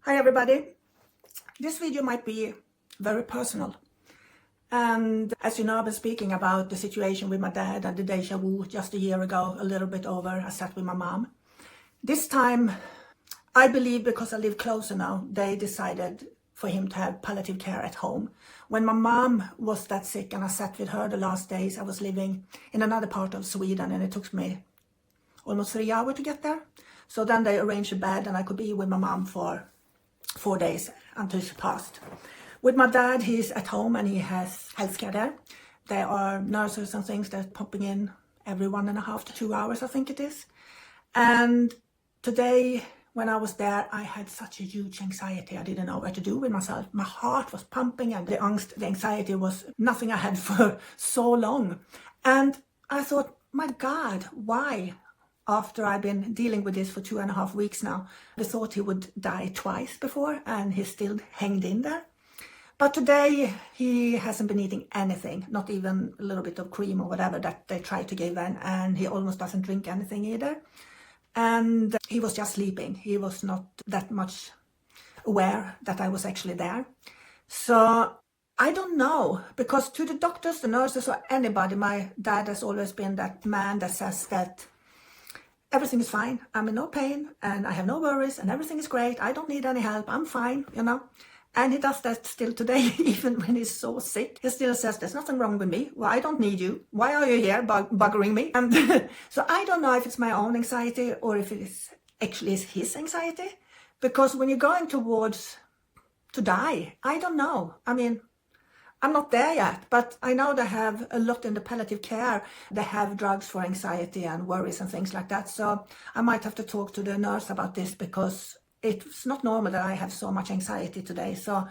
Hi everybody. This video might be very personal. And as you know, I've been speaking about the situation with my dad and the deja vu just a year ago, a little bit over. I sat with my mom. This time, I believe because I live closer now, they decided for him to have palliative care at home. When my mom was that sick and I sat with her the last days, I was living in another part of Sweden and it took me almost 3 hours to get there. So then they arranged a bed and I could be with my mom for 4 days until she passed. With my dad, he's at home and he has healthcare there. There are nurses and things that are popping in every 1.5 to 2 hours, I think it is. And today, when I was there, I had such a huge anxiety. I didn't know what to do with myself. My heart was pumping and the angst, the anxiety was nothing I had for so long. And I thought, my God, why? After I've been dealing with this for 2.5 weeks now, I thought he would die twice before and he's still hanged in there. But today he hasn't been eating anything, not even a little bit of cream or whatever that they tried to give in, and he almost doesn't drink anything either. And he was just sleeping. He was not that much aware that I was actually there. So I don't know, because to the doctors, the nurses or anybody, my dad has always been that man that says that everything is fine, I'm in no pain and I have no worries and everything is great, I don't need any help, I'm fine, you know. And he does that still today, even when he's so sick. He still says, there's nothing wrong with me. Well, I don't need you. Why are you here buggering me? And so I don't know if it's my own anxiety or if it is actually his anxiety. Because when you're going towards to die, I don't know. I mean, I'm not there yet, but I know they have a lot in the palliative care. They have drugs for anxiety and worries and things like that. So I might have to talk to the nurse about this because it's not normal that I have so much anxiety today. So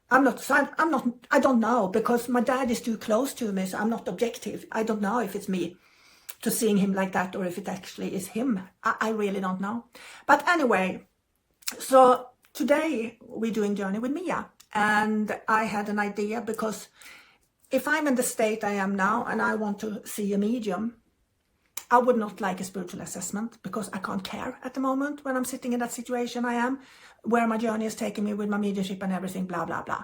I don't know, because my dad is too close to me, so I'm not objective. I don't know if it's me to seeing him like that or if it actually is him. I really don't know. But anyway, so today we're doing Journey with Mia. And I had an idea, because if I'm in the state I am now and I want to see a medium, I would not like a spiritual assessment, because I can't care at the moment when I'm sitting in that situation I am, where my journey is taking me with my mediumship and everything, blah, blah, blah.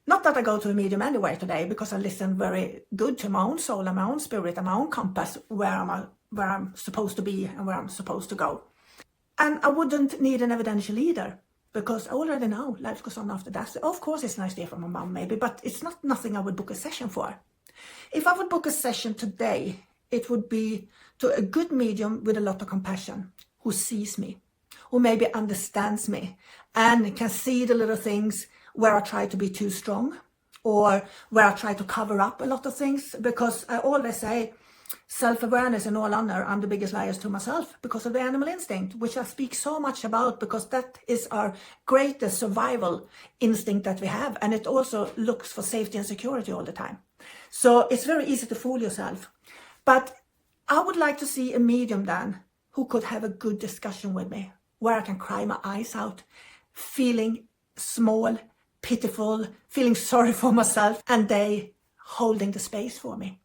Not that I go to a medium anyway today, because I listen very good to my own soul and my own spirit and my own compass, where I'm supposed to be and where I'm supposed to go. And I wouldn't need an evidential either, because I already know life goes on after that. So of course it's nice to hear from my mom maybe, but it's not nothing I would book a session for. If I would book a session today, it would be to a good medium with a lot of compassion, who sees me, who maybe understands me and can see the little things where I try to be too strong or where I try to cover up a lot of things. Because I always say, self-awareness and all honor, I'm the biggest liars to myself, because of the animal instinct, which I speak so much about, because that is our greatest survival instinct that we have. And it also looks for safety and security all the time. So it's very easy to fool yourself. But I would like to see a medium then who could have a good discussion with me, where I can cry my eyes out, feeling small, pitiful, feeling sorry for myself, and they holding the space for me.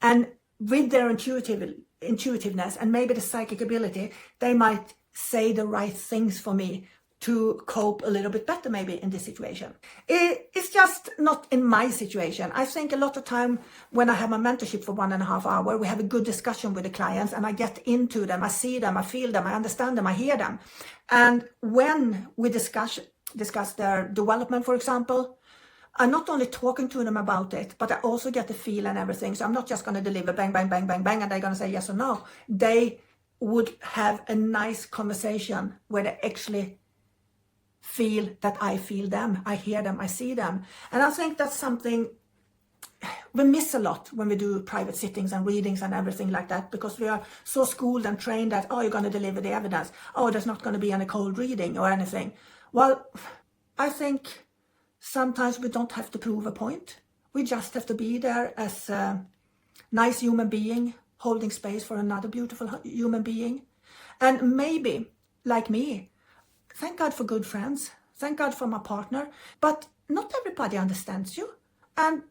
And with their intuitiveness and maybe the psychic ability, they might say the right things for me to cope a little bit better maybe in this situation. It's just not in my situation. I think a lot of time when I have my mentorship for 1.5 hours, we have a good discussion with the clients and I get into them, I see them, I feel them, I understand them, I hear them. And when we discuss their development, for example, I'm not only talking to them about it, but I also get the feel and everything. So I'm not just going to deliver bang, bang, bang, bang, bang, and they're going to say yes or no. They would have a nice conversation where they actually feel that I feel them, I hear them, I see them. And I think that's something we miss a lot when we do private sittings and readings and everything like that, because we are so schooled and trained that, oh, you're going to deliver the evidence. Oh, there's not going to be any cold reading or anything. Well, I think sometimes we don't have to prove a point. We just have to be there as a nice human being, holding space for another beautiful human being. And maybe, like me, thank God for good friends. Thank God for my partner. But not everybody understands you. And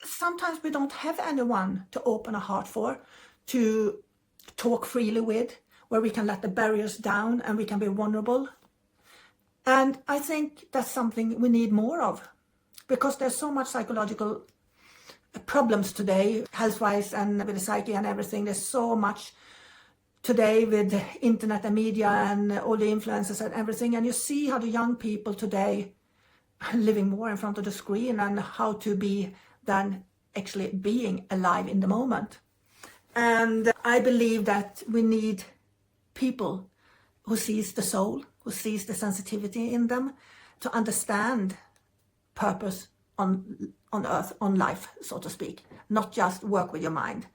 sometimes we don't have anyone to open a heart for, to talk freely with, where we can let the barriers down and we can be vulnerable. And I think that's something we need more of, because there's so much psychological problems today, health-wise and with the psyche and everything. There's so much today with the internet and media and all the influencers and everything. And you see how the young people today are living more in front of the screen, and how to be than actually being alive in the moment. And I believe that we need people who sees the soul, who sees the sensitivity in them, to understand purpose on earth, on life, so to speak, not just work with your mind.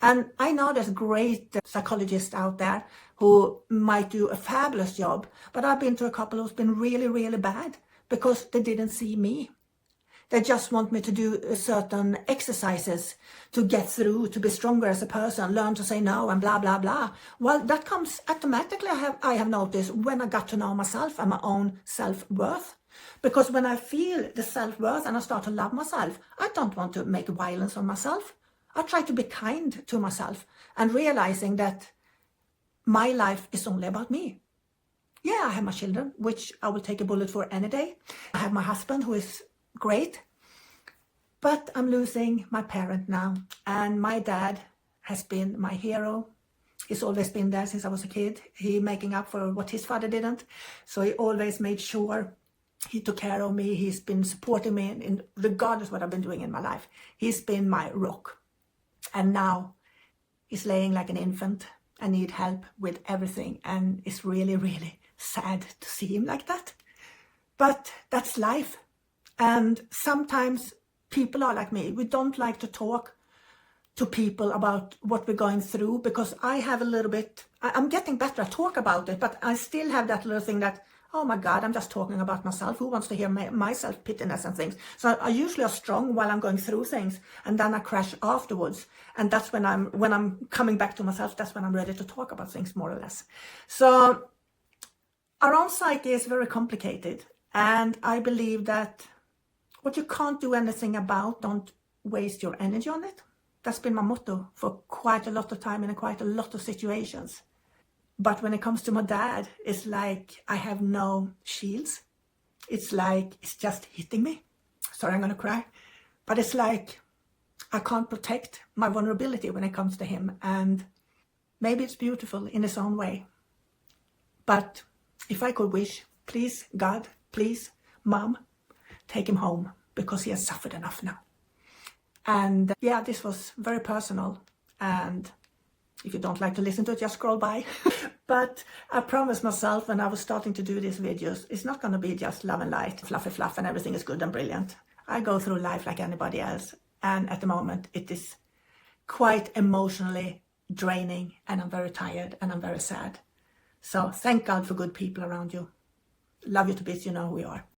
And I know there's great psychologists out there who might do a fabulous job, but I've been to a couple who's been really, really bad because they didn't see me. They just want me to do certain exercises to get through, to be stronger as a person, learn to say no and blah, blah, blah. Well, that comes automatically, I have noticed, when I got to know myself and my own self-worth. Because when I feel the self-worth and I start to love myself, I don't want to make violence on myself. I try to be kind to myself and realizing that my life is only about me. Yeah, I have my children, which I will take a bullet for any day. I have my husband, who is great, but I'm losing my parent now, and my dad has been my hero. He's always been there since I was a kid. He making up for what his father didn't, so he always made sure he took care of me. He's been supporting me in regardless what I've been doing in my life. He's been my rock, and now he's laying like an infant and need help with everything, and it's really, really sad to see him like that. But that's life. And sometimes people are like me. We don't like to talk to people about what we're going through, because I have a little bit, I'm getting better at talk about it, but I still have that little thing that, oh my God, I'm just talking about myself. Who wants to hear my self-pittiness and things? So I usually are strong while I'm going through things, and then I crash afterwards. And that's when I'm coming back to myself, that's when I'm ready to talk about things, more or less. So our own psyche is very complicated. And I believe that what you can't do anything about, don't waste your energy on it. That's been my motto for quite a lot of time in quite a lot of situations. But when it comes to my dad, it's like I have no shields. It's like it's just hitting me. Sorry, I'm going to cry. But it's like I can't protect my vulnerability when it comes to him. And maybe it's beautiful in its own way. But if I could wish, please, God, please, Mom, take him home, because he has suffered enough now. And yeah, this was very personal, and if you don't like to listen to it, just scroll by. But I promised myself when I was starting to do these videos, it's not going to be just love and light, fluffy fluff, and everything is good and brilliant. I go through life like anybody else, and at the moment it is quite emotionally draining, and I'm very tired and I'm very sad. So thank God for good people around you. Love you to bits, you know who we are.